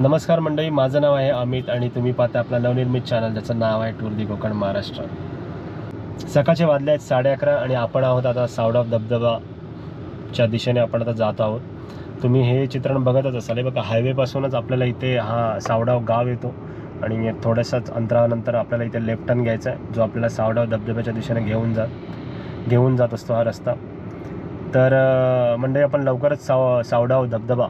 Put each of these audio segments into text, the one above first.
नमस्कार मंडळी, माझं नाव आहे अमित आणि तुम्ही पाहता आपला नवनिर्मित चॅनल ज्याचं नाव आहे टूर दी कोकण महाराष्ट्र. सकाळचे वाजले आहेत 11:30 आणि आपण आहोत आता सावडाव धबधबाच्या दिशेने आपण आता जात आहोत. तुम्ही हे चित्रण बघतच असाल. हे बघा, हायवेपासूनच आपल्याला इथे हा सावडाव गाव येतो आणि थोड्याशाच अंतरानंतर आपल्याला इथे लेफ्ट टर्न घ्यायचा आहे, जो आपल्याला सावडाव धबधब्याच्या दिशेने घेऊन जात असतो हा रस्ता. तर मंडळी, आपण लवकरच सावडाव धबधबा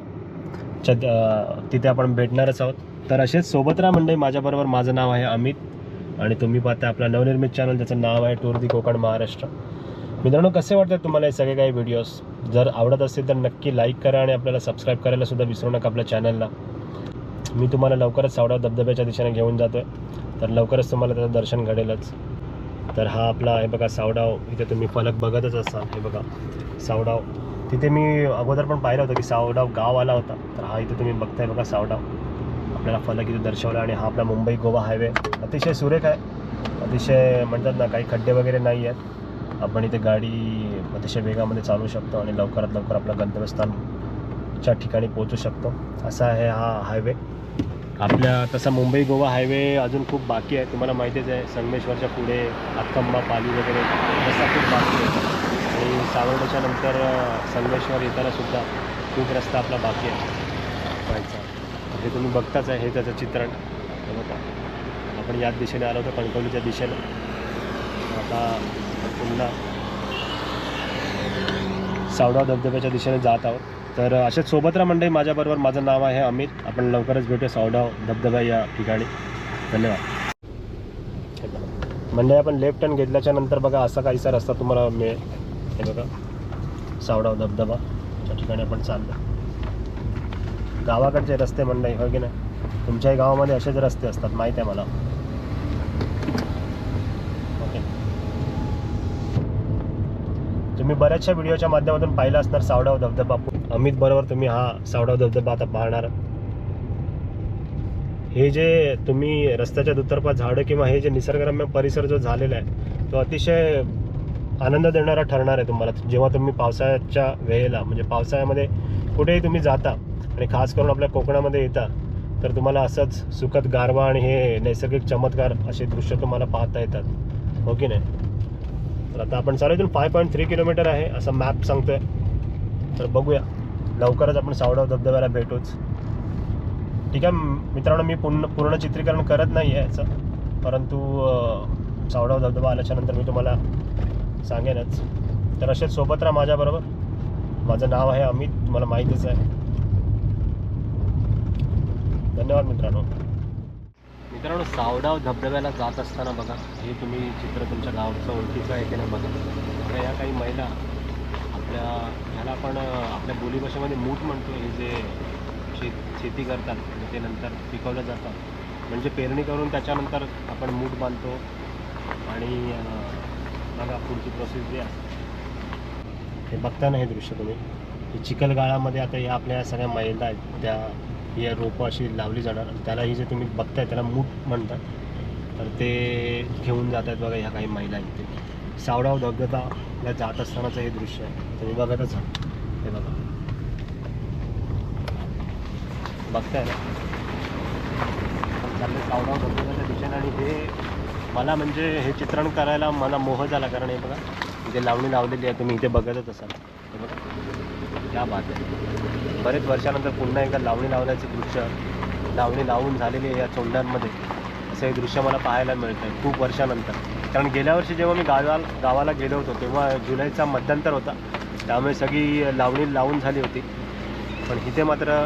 तिथे आपण भेटणारच आहोत. तर असेच सोबत राहा मंडळी माझ्याबरोबर. माझं नाव आहे अमित आणि तुम्ही पाहता आपला नवनिर्मित चॅनल ज्याचं नाव आहे टूर दी कोकण महाराष्ट्र. मित्रांनो, कसे वाटतात तुम्हाला हे सगळे काही व्हिडिओज? जर आवडत असतील तर नक्की लाईक करा आणि आपल्याला सबस्क्राईब करायला सुद्धा विसरू नका आपल्या चॅनलला. मी तुम्हाला लवकरच सावडाव धबधब्याच्या दिशेने घेऊन जातो आहे, तर लवकरच तुम्हाला त्याचं दर्शन घडेलच. तर हा आपला हे बघा सावडाव, इथे तुम्ही फलक बघतच असाल. हे बघा सावडाव, तिथे मी अगोदर पण पाहिलं होतं की सावडाव गाव आला होता. तर हा इथे तुम्ही बघताय बघा सावडाव, आपल्याला फलक इथे दर्शवला. आणि हा आपला मुंबई गोवा हायवे अतिशय सुरेख आहे. अतिशय म्हणतात ना, काही खड्डे वगैरे नाही आहेत. आपण इथे गाडी अतिशय वेगामध्ये चालवू शकतो आणि लवकरात लवकर आपल्या गंतव्यस्थानच्या ठिकाणी पोहोचू शकतो. असा आहे हा हायवे आपल्या. तसा मुंबई गोवा हायवे अजून खूप बाकी आहे, तुम्हाला माहितीच आहे. संगमेश्वरच्या पुढे अक्कंबा पाली वगैरे रस्ता खूप बाकी आहे आणि सावर्ड्याच्या नंतर संगमेश्वर येताना सुद्धा खूप रस्ता आपला बाकी आहे व्हायचा. हे तुम्ही बघताच आहे, हे त्याचं चित्रण. हे बघा, आपण याच दिशेने आलो होतो, कणकवलीच्या दिशेने. आता पुन्हा सावडाव धबधब्याच्या दिशेने जात आहोत. तर अशाच सोबत राहा मंडळी माझ्याबरोबर. माझं नाव आहे अमित. आपण लवकरच भेटूया सावडाव धबधबा या ठिकाणी. धन्यवाद मंडळी. आपण लेफ्ट टर्न घेतल्याच्या नंतर बघा असा काहीसा रस्ता तुम्हाला मिळेल. हे बघा सावडाव धबधबाच्या ठिकाणी आपण चाललो. गावाकडचे रस्ते मंडळी, हो की नाही? तुमच्याही गावामध्ये असेच रस्ते असतात, माहीत आहे मला. ओके, तुम्ही बऱ्याचशा व्हिडिओच्या माध्यमातून पाहिला असणार सावडाव धबधबा. अमित बरोबर तुम्ही हा सावडाव धबधबा आता पाहणार. हे जे तुम्ही रस्त्याच्या दुतर्फा झाडं किंवा हे जे निसर्गरम्य परिसर जो झालेला आहे, तो अतिशय आनंद देणारा ठरणार आहे तुम्हाला. जेव्हा तुम्ही पावसाळ्याच्या वेळेला, म्हणजे पावसाळ्यामध्ये कुठेही तुम्ही जाता आणि खास करून आपल्या कोकणामध्ये येता, तर तुम्हाला असंच सुखद गारवा आणि हे नैसर्गिक चमत्कार असे दृश्य तुम्हाला पाहता येतात, हो की नाही? तर आता आपण चालू इथून 5.3 किलोमीटर आहे असं मॅप सांगतोय. तर बघूया, लवकरच आपण सावडाव धबधब्याला भेटूच. ठीक आहे मित्रांनो, मी पूर्ण चित्रीकरण करत नाही आहे याचं, परंतु सावडाव धबधबा आल्याच्यानंतर मी तुम्हाला सांगेनच. तर असेच सोबत राहा माझ्याबरोबर. माझं नाव आहे अमित, तुम्हाला माहितीच आहे. धन्यवाद मित्रांनो. सावडाव धबधब्याला जात असताना बघा, हे तुम्ही चित्र तुमच्या गावचं ओळखीचं आहे की नाही बघा. तर या काही महिला ह्याला आपण आपल्या बोलीभाषेमध्ये मूठ म्हणतो. हे जे शेती करतात ते नंतर पिकवलं जातं, म्हणजे पेरणी करून त्याच्यानंतर आपण मूठ बांधतो आणि बघा पुढची प्रोसेस जी आहे. हे बघता ना हे दृश्य तुम्ही, हे चिखलगाळामध्ये आता या आपल्या सगळ्या महिला आहेत, त्या ही रोपं अशी लावली जाणार. त्याला ही जे तुम्ही बघताय त्याला मूठ म्हणतात. तर ते घेऊन जात आहेत बघा ह्या काही महिला आहेत. ते सावडाव धबधबाला जात असतानाचं हे दृश्य आहे, तुम्ही बघतच आहात. हे बघा, बघताय ना, चालले सावडाव धबधब्याच्या दिशेने. आणि हे मला म्हणजे हे चित्रण करायला मला मोह झाला, कारण हे बघा इथे लावणी लावलेली आहे, तुम्ही इथे बघतच असाल. हे बघा, क्या बात आहे. बरेच वर्षानंतर पुन्हा एकदा लावणी लावण्याचं दृश्य, लावणी लावून झालेली आहे या चोंड्यांमध्ये, असं हे दृश्य मला पाहायला मिळतं आहे खूप वर्षानंतर. कारण गेल्या वर्षी जेव्हा मी गावाला गेलो होतो तेव्हा जुलैचा मध्यंतर होता, त्यामुळे सगळी लावणी लावून झाली होती. पण इथे मात्र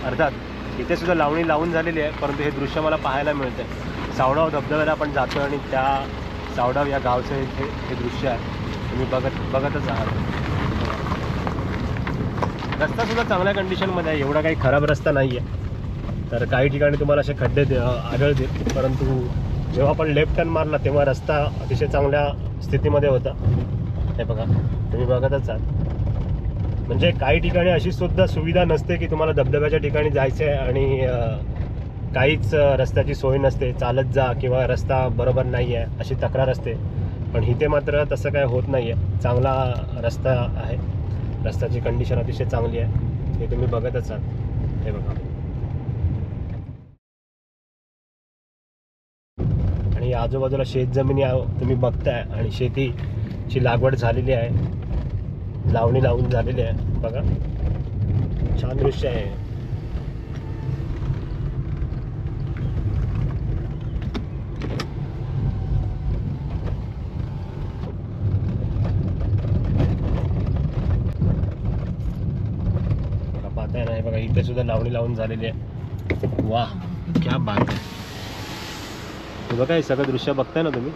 अर्थात इथे सुद्धा लावणी लावून झालेली आहे, परंतु हे दृश्य मला पाहायला मिळतं आहे. सावडाव धबधब्याला आपण जातो आणि त्या सावडाव या गावचं इथे हे दृश्य आहे, तुम्ही बघतच आहात. रस्तासुद्धा चांगल्या कंडिशनमध्ये आहे, एवढा काही खराब रस्ता नाही आहे. तर काही ठिकाणी तुम्हाला असे खड्डे आढळतील, परंतु जेव्हा आपण लेफ्ट टर्न मारला तेव्हा रस्ता अतिशय चांगल्या स्थितीमध्ये होता. हे बघा, तुम्ही बघतच आहात. म्हणजे काही ठिकाणी अशी सुद्धा सुविधा नसते की तुम्हाला धबधब्याच्या ठिकाणी जायचं आहे आणि काहीच रस्त्याची सोय नसते, चालत जा किंवा रस्ता बरोबर नाही आहे अशी तक्रार असते. पण इथे मात्र तसं काय होत नाही आहे, चांगला रस्ता आहे. रस्त्याची कंडिशन अतिशय चांगली आहे, हे तुम्ही बघतच आहात. हे बघा, आजूबाजूला शेतजमिनी तुम्ही बघताय आणि शेतीची लागवड झालेली आहे, लावणी लावून झालेली आहे बघा. छान दृश्य आहे. पाहताय ना, बघा इथे सुद्धा लावणी लावून झालेली आहे. वा क्या बात आहे. हे बघा हे सगळं दृश्य बघताय ना तुम्ही.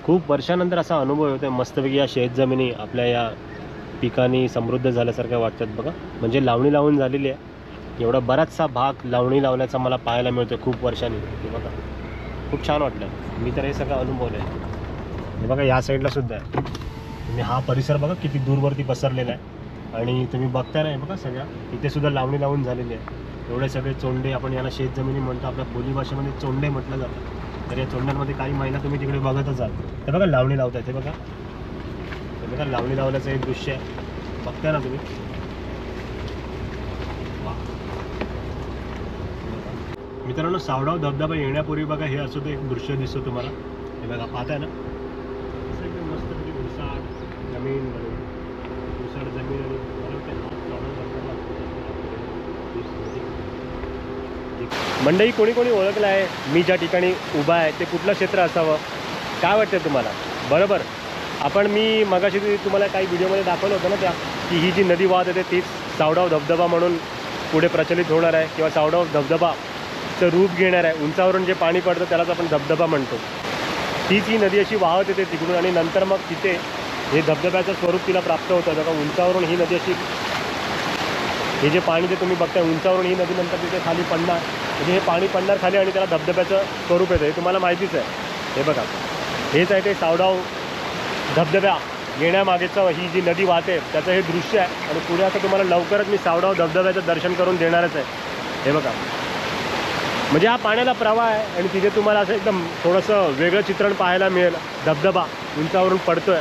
खूप वर्षानंतर असा अनुभव होतोय मस्तपैकी. या शेतजमिनी आपल्या या पिकांनी समृद्ध झाल्यासारख्या वाटतात बघा. म्हणजे लावणी लावून झालेली आहे. एवढा बराचसा भाग लावणी लावण्याचा मला पाहायला मिळतोय खूप वर्षांनी. हे बघा खूप छान वाटलं. मी तर हे सगळं अनुभवलं आहे. हे बघा या साईडला सुद्धा आहे. तुम्ही हा परिसर बघा किती दूरवरती पसरलेला आहे. आणि तुम्ही बघताय ना, हे बघा सगळ्या इथे सुद्धा लावणी लावून झालेली आहे. एवढे सगळे चोंडे, आपण याला शेतजमिनी म्हणतो, आपल्या बोली भाषेमध्ये चोंडे म्हटलं जातं. तर या चोंड्यांमध्ये काही महिला तुम्ही तिकडे बघतच असाल. ते बघा लावणी लावताय. ते बघा, ते बघा लावणी लावण्याचं एक दृश्य आहे. बघताय ना तुम्ही. मित्रांनो, सावडाव धबधबा येण्यापूर्वी बघा हे असं तो एक दृश्य दिसतो तुम्हाला. हे बघा पाहताय ना, एकदम मस्तपैकी उसाड जमीन, उसाड जमीन आणि मंडई. कोणी कोणी ओळखलं आहे मी ज्या ठिकाणी उभा आहे ते कुठलं क्षेत्र असावं, काय वाटतं तुम्हाला? बरोबर, मी मगाशी तुम्हाला काही व्हिडिओमध्ये दाखवलं होतं ना त्या, की ही जी नदी वाहत येते तीच सावडाव धबधबा म्हणून पुढे प्रचलित होणार आहे किंवा सावडाव धबधबाचं रूप घेणार आहे. उंचावरून जे पाणी पडतं त्यालाच आपण धबधबा म्हणतो. तीच ही नदी अशी वाहत येते तिकडून आणि नंतर मग तिथे हे धबधब्याचं स्वरूप तिला प्राप्त होतं. बघा उंचावरून ही नदी अशी, हे जे पाणी जे तुम्ही बघताय उंचावरून ही नदी नंतर तिथे खाली पडणार, म्हणजे हे पाणी पडणार खाली आणि त्याला धबधब्याचं स्वरूप येतं. हे तुम्हाला माहितीच आहे. हे बघा हेच आहे ते सावडाव धबधब्या येण्यामागेचं, ही जी नदी वाहते त्याचं हे दृश्य आहे. आणि पुढे आता तुम्हाला लवकरच मी सावडाव धबधब्याचं दर्शन करून देणारच आहे. हे बघा म्हणजे हा पाण्याला प्रवाह आहे आणि तिथे तुम्हाला असं एकदम थोडंसं वेगळं चित्रण पाहायला मिळेल. धबधबा उंचावरून पडतोय.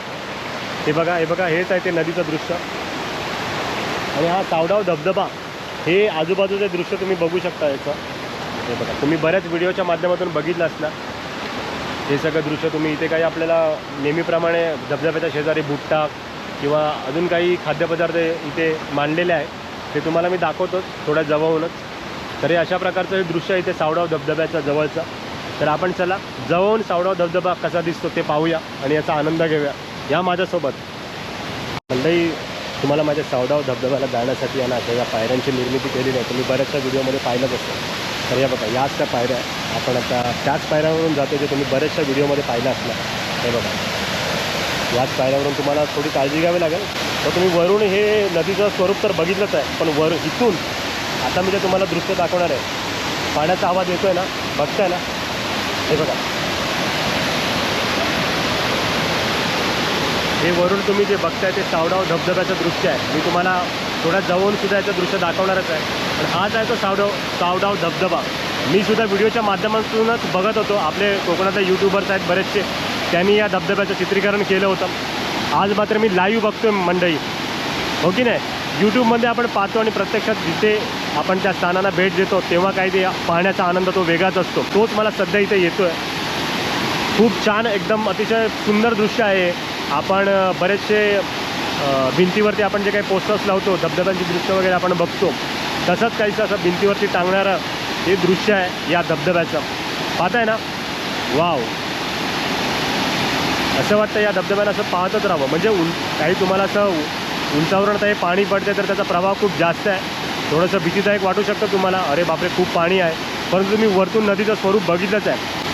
हे बघा हेच आहे ते नदीचं दृश्य. आणि हा सावडाव धबधबा हे आजूबाजूचे दृश्य तुम्ही बघू शकता याचं. हे बघा तुम्ही बऱ्याच व्हिडिओच्या माध्यमातून बघितलं असणार हे सगळं दृश्य. तुम्ही इथे काही आपल्याला नेहमीप्रमाणे धबधब्याच्या शेजारी भुट्टा किंवा अजून काही खाद्यपदार्थ इथे मांडलेले आहे, ते तुम्हाला मी दाखवतोच थोड्या जवळूनच. तर हे अशा प्रकारचं हे दृश्य आहे इथे सावडाव धबधब्याच्या जवळचं. तर आपण चला जवळून सावडाव धबधबा कसा दिसतो ते पाहूया आणि याचा आनंद घेऊया. या माझ्यासोबत. मंडळी, तुम्हाला माझ्या सावडाव धबधब्याला जाण्यासाठी आहे ना अशा या पायऱ्यांची निर्मिती केलेली आहे. तुम्ही बऱ्याचशा व्हिडिओमध्ये पाहिलंच असतं. तर या बघा याच त्या पायऱ्या, आपण आता त्याच पायऱ्यावरून जातो जे तुम्ही बऱ्याचशा व्हिडिओमध्ये पाहिलं असणार. हे बघा याच पायऱ्यावरून तुम्हाला थोडी काळजी घ्यावी लागेल. तर तुम्ही वरून हे नदीचं स्वरूप तर बघितलंच आहे, पण इथून आता मी जे तुम्हाला दृश्य दाखवणार आहे, पाण्याचा आवाज येतोय ना, बघताय ना. हे बघा हे वरून तुम्ही जे बघताय ते सावडाव धबधब्याचं दृश्य आहे. मी तुम्हाला थोड्या जवळून सुद्धा याचं दृश्य दाखवणारच आहे. आणि हाच आहे तो सावडाव धबधबा. मी सुद्धा व्हिडिओच्या माध्यमातूनच बघत होतो. आपले कोकणातले यूट्यूबर्स आहेत बरेचसे, त्यांनी या धबधब्याचं चित्रीकरण केलं होतं. आज मात्र मी लाईव्ह बघतोय मंडळी, हो की नाही. यूट्यूबमध्ये आपण पाहतो आणि प्रत्यक्षात जिथे आपण त्या स्थानाला भेट देतो तेव्हा काही ते पाहण्याचा आनंद तो वेगळाच असतो. तोच मला सध्या इथे येतो आहे. खूप छान एकदम अतिशय सुंदर दृश्य आहे. आपण बरेचसे भिंतीवरती आपण जे काही पोस्टर्स लावतो धबधब्यांची दृश्य वगैरे आपण बघतो, तसंच काहीसं असं भिंतीवरती टांगणारं हे दृश्य आहे या धबधब्याचं. पाहताय ना, वाव. असं वाटतं या धबधब्याला असं पाहतच राहावं. म्हणजे काही तुम्हाला असं उंचावरून आता हे पाणी पडते तर त्याचा प्रवाह खूप जास्त आहे. थोडंसं भीतीदायक वाटू शकतं तुम्हाला, अरे बापरे खूप पाणी आहे. परंतु तुम्ही वरतून नदीचं स्वरूप बघितलंच आहे.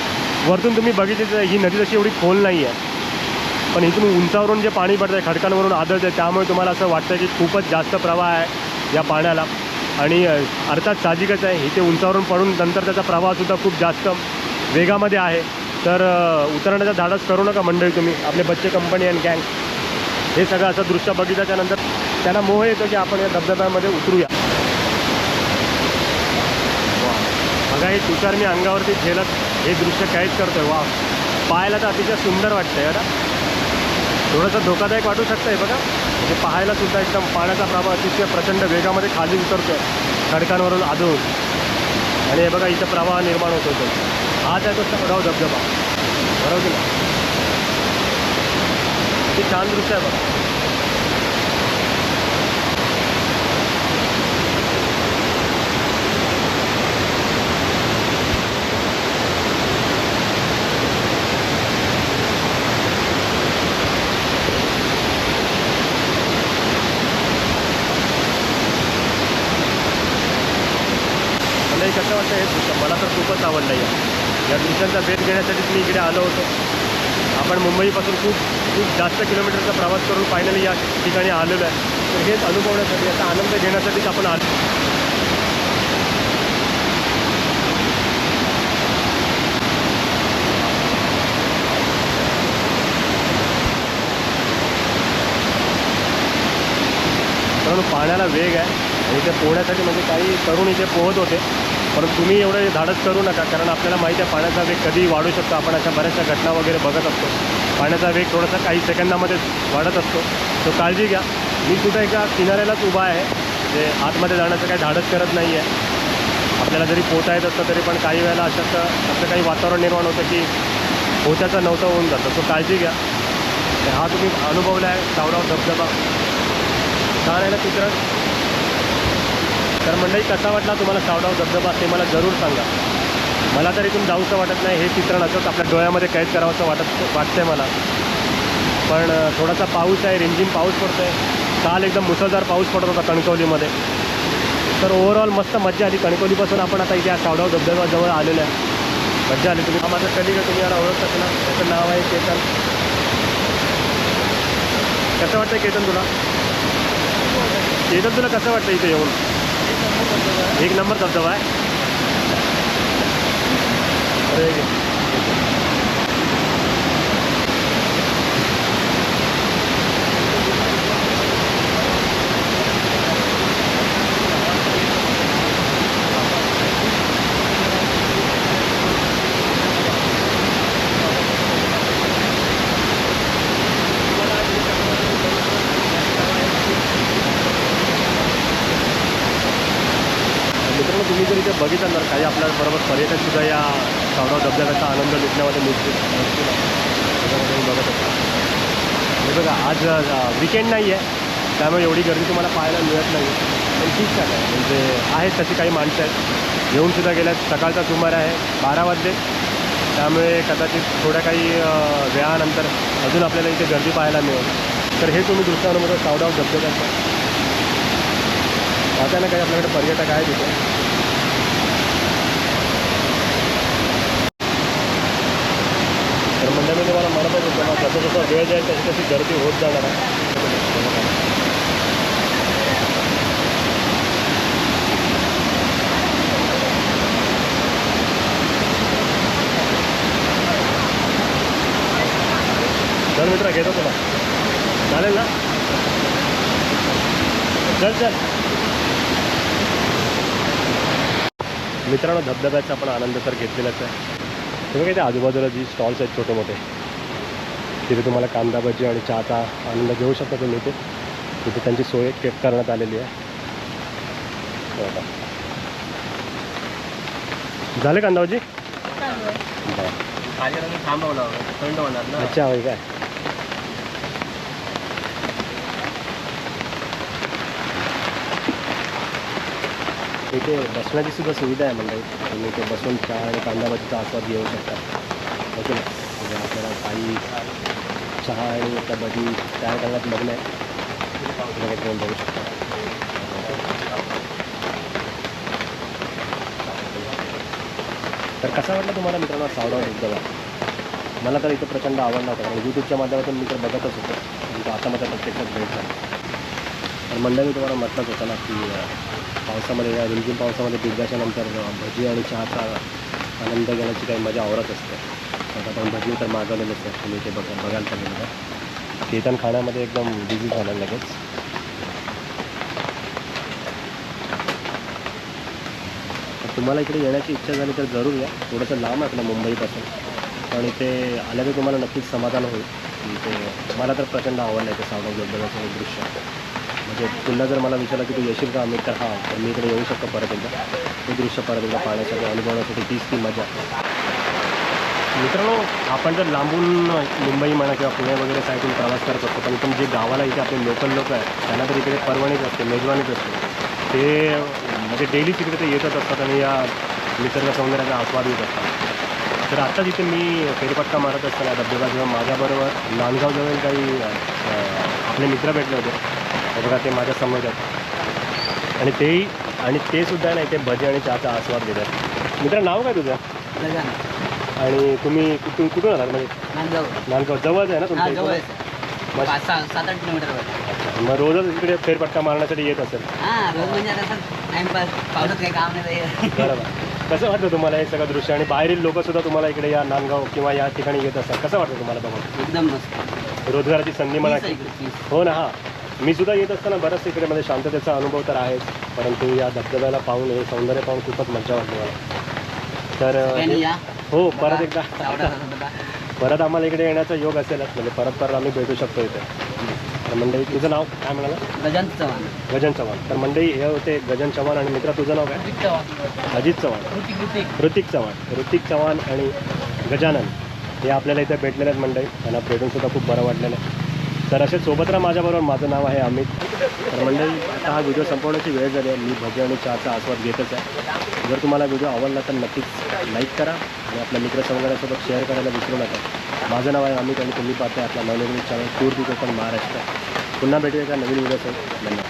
वरतून तुम्ही बघितलंच आहे ही नदी तशी एवढी खोल नाही आहे, पण इथून उंचावरून जे पाणी पडतं आहे खडकांवरून आदळतं आहे, त्यामुळे तुम्हाला असं वाटतं की खूपच जास्त प्रवाह आहे या पाण्याला. आणि अर्थात साहजिकच आहे, इथे उंचावरून पडून नंतर त्याचा प्रवाहसुद्धा खूप जास्त वेगामध्ये आहे. तर उतरण्याचा धाडस करू नका मंडळी तुम्ही. आपले बच्चे कंपनी अँड गँग हे सगळं असं दृश्य बघितल्याच्या नंतर त्यांना मोह येतो की आपण या धबधब्यामध्ये उतरूया. बघा हे तुषार मी अंगावरती झेलत हे दृश्य कैद करतोय. वा, पाहायला तर अतिशय सुंदर वाटतंय ना. थोडंसं धोकादायक वाटू शकतं आहे बघा. म्हणजे पाहायला सुद्धा एकदम पाण्याचा प्रवाह अतिशय प्रचंड वेगामध्ये खाली उतरतोय खडकांवरून आदळून. आणि हे बघा इथं प्रवाह निर्माण होतो. हाच आहे तो सावडाव धबधबा, बरोबर की नाही? किती छान दृश्य आहे बघा. कसं वाटतं हे दृश्य? मला तर खूपच आवडलं या दृश्यांचा भेट घेण्यासाठीच मी इकडे आलो होतो. आपण मुंबईपासून खूप जास्त किलोमीटरचा प्रवास करून फायनली या ठिकाणी आलेलो आहे. तर हेच अनुभवण्यासाठी, याचा आनंद घेण्यासाठीच आपण आलो. कारण पाण्याला वेग आहे आणि इथे पोहण्यासाठी म्हणजे काही तरुण इथे पोहत होते, परंतु तुम्ही एवढं धाडस करू नका, कारण आपल्याला माहिती आहे पाण्याचा वेग कधी वाढू शकतो. आपण अशा बऱ्याचशा घटना वगैरे बघत असतो. पाण्याचा वेग थोडासा काही सेकंदामध्ये वाढत असतो, तो काळजी घ्या. मी सुद्धा एका किनाऱ्यालाच उभा आहे, जे आतमध्ये जाण्याचं काही धाडस करत नाही आहे. आपल्याला जरी पोहता येत असतं तरी पण काही वेळेला असं काही वातावरण निर्माण होतं की पोहत्याचं नव्हतं होऊन जातं, तो काळजी घ्या. हा तुम्ही अनुभवला आहे सावडाव धबधबा, छान आहे ना चित्रण? तर मंडळी, कसा वाटला तुम्हाला सावडाव धबधबा ते मला जरूर सांगा. मला तर इथून जाऊचं वाटत नाही, हे चित्रण असंच आपल्या डोळ्यामध्ये कैद करावंसं वाटतंय मला. पण थोडासा पाऊस आहे, रिमझिम पाऊस पडतो आहे. काल एकदम मुसळधार पाऊस पडत होता कणकवलीमध्ये. तर ओव्हरऑल मस्त मजा आली. कणकवलीपासून आपण आता इथे सावडाव धबधब्याजवळ आलेलो आहे. मजा आली. तुम्ही हा माझा कलिग आहे, तुम्ही याला ओळखतात ना? त्याचं नाव आहे केतन. कसं वाटतं केतन तुला? केतन तुला कसं वाटतं इथे येऊन? एक नंबर धबधबा आहे. अरे मित्रांनो, तुम्ही जर इथे बघितलं ना, काही आपल्याबरोबर पर्यटकसुद्धा या सावडाव धबधब्याचा आनंद लुटण्यामध्ये नसतील त्याच्यामध्ये मी बघत असतो. हे बघा, आज विकेंड नाही आहे, त्यामुळे एवढी गर्दी तुम्हाला पाहायला मिळत नाही. पण ठीक आहे, म्हणजे आहेत तशी काही माणसं आहेत, येऊनसुद्धा गेल्यात. सकाळचा सुमार आहे, 12 वाजले, त्यामुळे कदाचित थोड्या काही वेळानंतर अजून आपल्याला इथे गर्दी पाहायला मिळेल. तर हे तुम्ही दुसरा अनुभव सावडाव धबधब्याचा आता ना, काही आपल्याकडे पर्यटक आहेत तिथे. तर म्हणजे मी तुम्हाला म्हणतच होतो ना, जसं जसं वेळ जाईल तशी तशी गर्दी होत जाणार आहे. चल मित्र, घेतो तुला, चालेल ना? चल. मित्रांनो, धबधब्याचा आपण आनंद तर घेतलेलाच आहे. तुम्ही काय ते आजूबाजूला जी स्टॉल्स आहेत छोटे मोठे, तिथे तुम्हाला कांदा भजी आणि चहाचा आनंद घेऊ शकता तुम्ही. तिथे त्यांची सोय करण्यात आलेली आहे. झाले कांदा भजी? अच्छा, होय काय? इथे बसण्याची सुद्धा सुविधा आहे. म्हणजे तुम्ही इथे बसून चहा आणि कांदा भजीचा आस्वाद घेऊ शकता. ओके ना? म्हणजे आपल्याला काही चहा आणि त्या भजी तयार करण्यात लग्न आहे, घेऊन बघू शकता. तर कसा वाटला तुम्हाला मित्रांनो सावडाव धबधबा? मला तर इथं प्रचंड आवडला होता, कारण यूट्यूबच्या माध्यमातून मी तर बघतच होतो, म्हणजे आता माझ्या प्रत्यक्षात भेट झाला. तर मंडळी, मी तुम्हाला म्हटलंच होतं ना की पावसामध्ये, या रिमझिम पावसामध्ये भिजल्याच्यानंतर भजी आणि चहाचा आनंद घेण्याची काही मजा औरच असते. आता आपण भजी तर मागवलेलंच आहे, तुम्ही ते बघायला पाहिजे. केतन खाण्यामध्ये एकदम बिझी झालं लगेच. तुम्हाला इकडे येण्याची इच्छा झाली तर जरूर या. थोडंसं लांब आहे आपलं मुंबईपासून, पण इथे आल्या तर तुम्हाला नक्कीच समाधान होईल. इथे मला तर प्रचंड आवडलं आहे ते सावडाव धबधब्याचं एक दृश्य. म्हणजे पुन्हा जर मला विचारलं की तू येशील का अमित, तर हां, तर मी इकडे येऊ शकतो परत एकदा. ते दृश्य परत एकदा पाहण्यासाठी, अनुभवण्यासाठी तीच ती मजा. मित्रांनो, आपण जर लांबून मुंबई म्हणा किंवा पुणे वगैरे साईडून प्रवास करत असतो, पण इथून जे गावाला इथे आपले लोकल लोक आहेत त्यांना तर इकडे पर्वणीच असते, मेजवानीच असते. ते म्हणजे डेलीच इकडे ते येतच असतात आणि या निसर्ग सौंदर्याचा आस्वाद घेत असतात. तर आत्ताच इथे मी फेरफटका मारत असताना धबधबा जेव्हा माझ्याबरोबर नांदगावजवळ काही आपले मित्र भेटले होते. हे बघा, ते माझ्या समोर आहेत आणि ते सुद्धा नाही, ते भजी आणि चहाचा आस्वाद घेतात. मित्र, नाव काय तुझं? आणि तुम्ही कुठून आलात? म्हणजे नांदगाव जवळच आहे ना तुमच्या इथून? 7-8 किलोमीटर. अच्छा, मग रोजच इकडे फेरफटका मारण्यासाठी येत असेल? रोज म्हणजे आता टाइमपास, पावसात काही काम नाही. बरोबर. कसं वाटतं तुम्हाला हे सगळं दृश्य आणि बाहेरील लोकसुद्धा तुम्हाला इकडे या नांदगाव किंवा या ठिकाणी येत असतात? कसं वाटतं तुम्हाला बघून? एकदम मस्त. रोजगाराची संधी म्हणा. Peace आहे इकडे, peace. हो ना. हां, मी सुद्धा येत असताना बरंच इकडे म्हणजे शांततेचा अनुभव तर आहेच, परंतु या धबधब्याला पाहून, हे सौंदर्य पाहून खूपच मजा वाटते मला. तर सगळ्यांनी या. हो, परत एकदा सावडा धबधबा. परत आम्हाला इकडे येण्याचा योग असेलच, म्हणजे परत आम्ही भेटू शकतो इथे. तर मंडळी, तुझं नाव काय म्हणाला? गजानन चव्हाण. गजन चव्हाण. तर मंडळी, हे होते गजन चव्हाण. आणि मित्रा, तुझं नाव काय? अजित चव्हाण. ऋतिक चव्हाण आणि गजानन हे आपल्याला इथे भेटलेले आहेत मंडळी. त्यांना भेटूनसुद्धा खूप बरं वाटलेलं आहे. तर असे सोबत राहा माझ्याबरोबर. माझं नाव आहे अमित. तर मंडळी, आता हा व्हिडिओ संपवण्याची वेळ झाली आहे. मी भजी आणि चहाचा आस्वाद घेतच आहे. जर तुम्हाला व्हिडिओ आवडला तर नक्कीच लाईक करा आणि आपल्या मित्रसंघासोबत शेअर करायला विसरू नका. माझं नाव आहे अमित आणि तुम्ही पाहताय आपला नवनिर्मित चॅनल टूर दी कोकण महाराष्ट्र. पुन्हा भेटूया एका नवीन व्हिडिओसोबत. धन्यवाद.